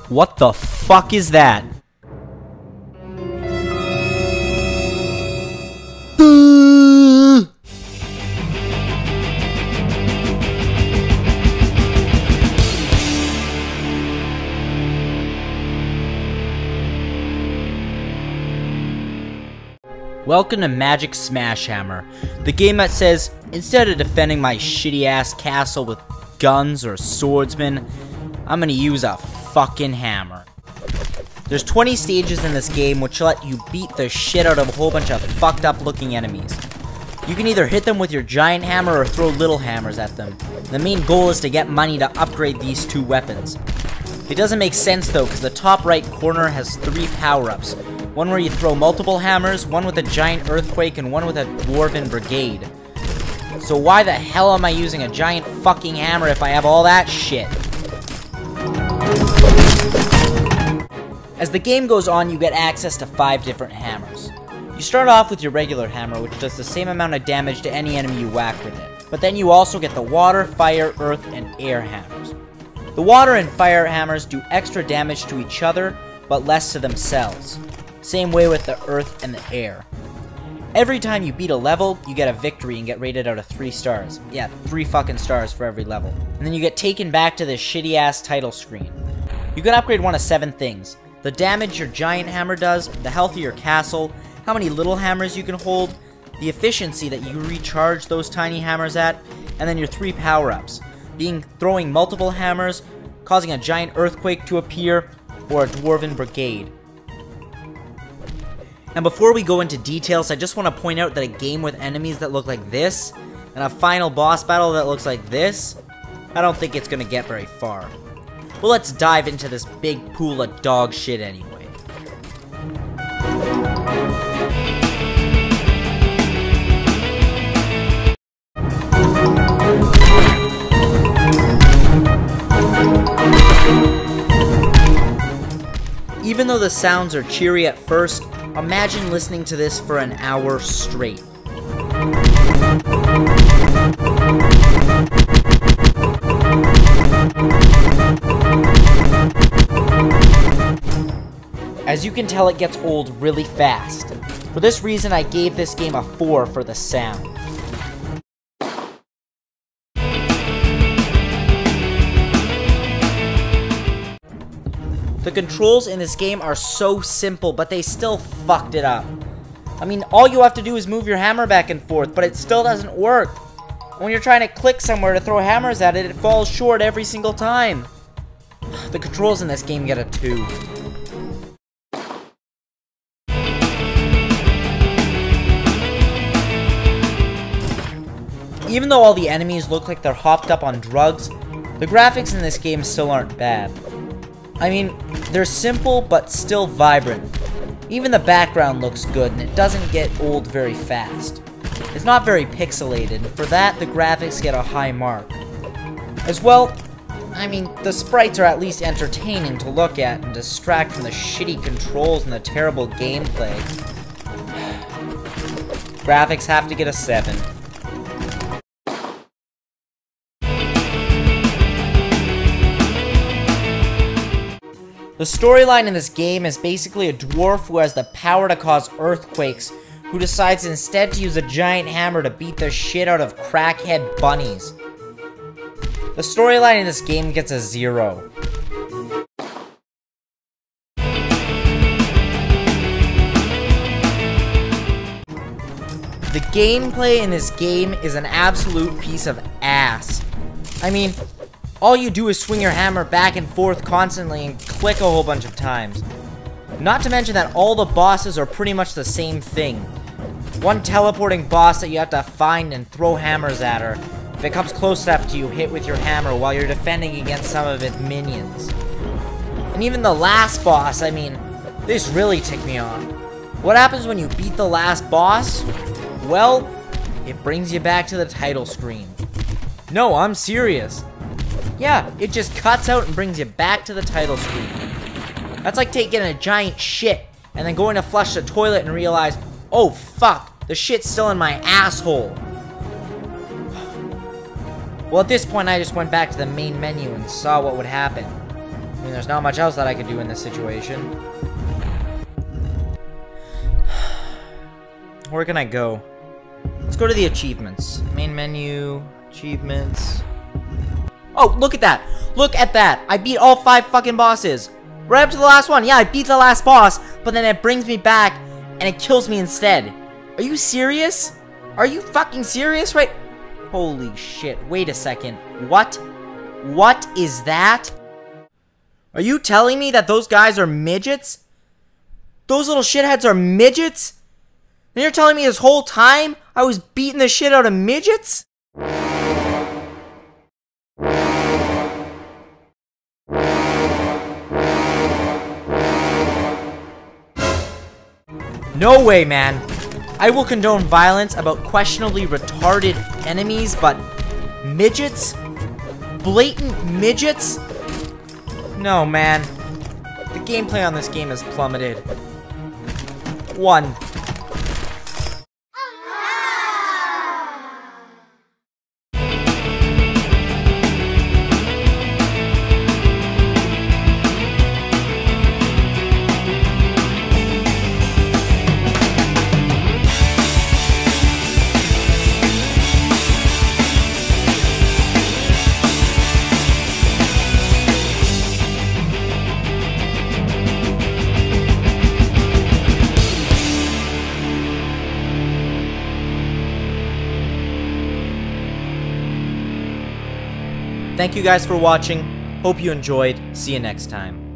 What the fuck is that? Welcome to Magic Smash Hammer, the game that says, instead of defending my shitty ass castle with guns or swordsmen, I'm gonna use a fucking hammer. There's 20 stages in this game which let you beat the shit out of a whole bunch of fucked up looking enemies. You can either hit them with your giant hammer or throw little hammers at them. The main goal is to get money to upgrade these two weapons. It doesn't make sense though, because the top right corner has 3 power-ups. One where you throw multiple hammers, one with a giant earthquake, and one with a dwarven brigade. So why the hell am I using a giant fucking hammer if I have all that shit? As the game goes on, you get access to 5 different hammers. You start off with your regular hammer, which does the same amount of damage to any enemy you whack with it. But then you also get the water, fire, earth, and air hammers. The water and fire hammers do extra damage to each other, but less to themselves. Same way with the earth and the air. Every time you beat a level, you get a victory and get rated out of 3 stars. Yeah, 3 fucking stars for every level. And then you get taken back to this shitty ass title screen. You can upgrade one of 7 things. The damage your giant hammer does, the health of your castle, how many little hammers you can hold, the efficiency that you recharge those tiny hammers at, and then your 3 power-ups, being throwing multiple hammers, causing a giant earthquake to appear, or a dwarven brigade. And before we go into details, I just want to point out that a game with enemies that look like this, and a final boss battle that looks like this, I don't think it's going to get very far. Well, let's dive into this big pool of dog shit anyway. Even though the sounds are cheery at first, imagine listening to this for an hour straight. As you can tell, it gets old really fast. For this reason, I gave this game a 4 for the sound. The controls in this game are so simple, but they still fucked it up. I mean, all you have to do is move your hammer back and forth, but it still doesn't work. When you're trying to click somewhere to throw hammers at it, it falls short every single time. The controls in this game get a 2. Even though all the enemies look like they're hopped up on drugs, the graphics in this game still aren't bad. I mean, they're simple but still vibrant. Even the background looks good and it doesn't get old very fast. It's not very pixelated, and for that the graphics get a high mark. As well, I mean, the sprites are at least entertaining to look at and distract from the shitty controls and the terrible gameplay. Graphics have to get a 7. The storyline in this game is basically a dwarf who has the power to cause earthquakes, who decides instead to use a giant hammer to beat the shit out of crackhead bunnies. The storyline in this game gets a 0. The gameplay in this game is an absolute piece of ass. I mean, all you do is swing your hammer back and forth constantly and click a whole bunch of times. Not to mention that all the bosses are pretty much the same thing. One teleporting boss that you have to find and throw hammers at her. If it comes close enough to you, hit with your hammer while you're defending against some of its minions. And even the last boss, I mean, this really ticked me off. What happens when you beat the last boss? Well, it brings you back to the title screen. No, I'm serious. Yeah, it just cuts out and brings you back to the title screen. That's like taking a giant shit and then going to flush the toilet and realize, oh fuck, the shit's still in my asshole. Well, at this point, I just went back to the main menu and saw what would happen. mean, there's not much else that I could do in this situation. Where can I go? Let's go to the achievements. Main menu, achievements. Oh, look at that! Look at that! I beat all 5 fucking bosses! Right up to the last one. Yeah, I beat the last boss, but then it brings me back, and it kills me instead. Are you serious? Are you fucking serious? Right? Holy shit. Wait a second. What? What is that? Are you telling me that those guys are midgets? Those little shitheads are midgets? And you're telling me this whole time I was beating the shit out of midgets? No way, man. I will condone violence about questionably retarded enemies, but midgets? Blatant midgets? No, man. The gameplay on this game has plummeted. 1. Thank you guys for watching. Hope you enjoyed. See you next time.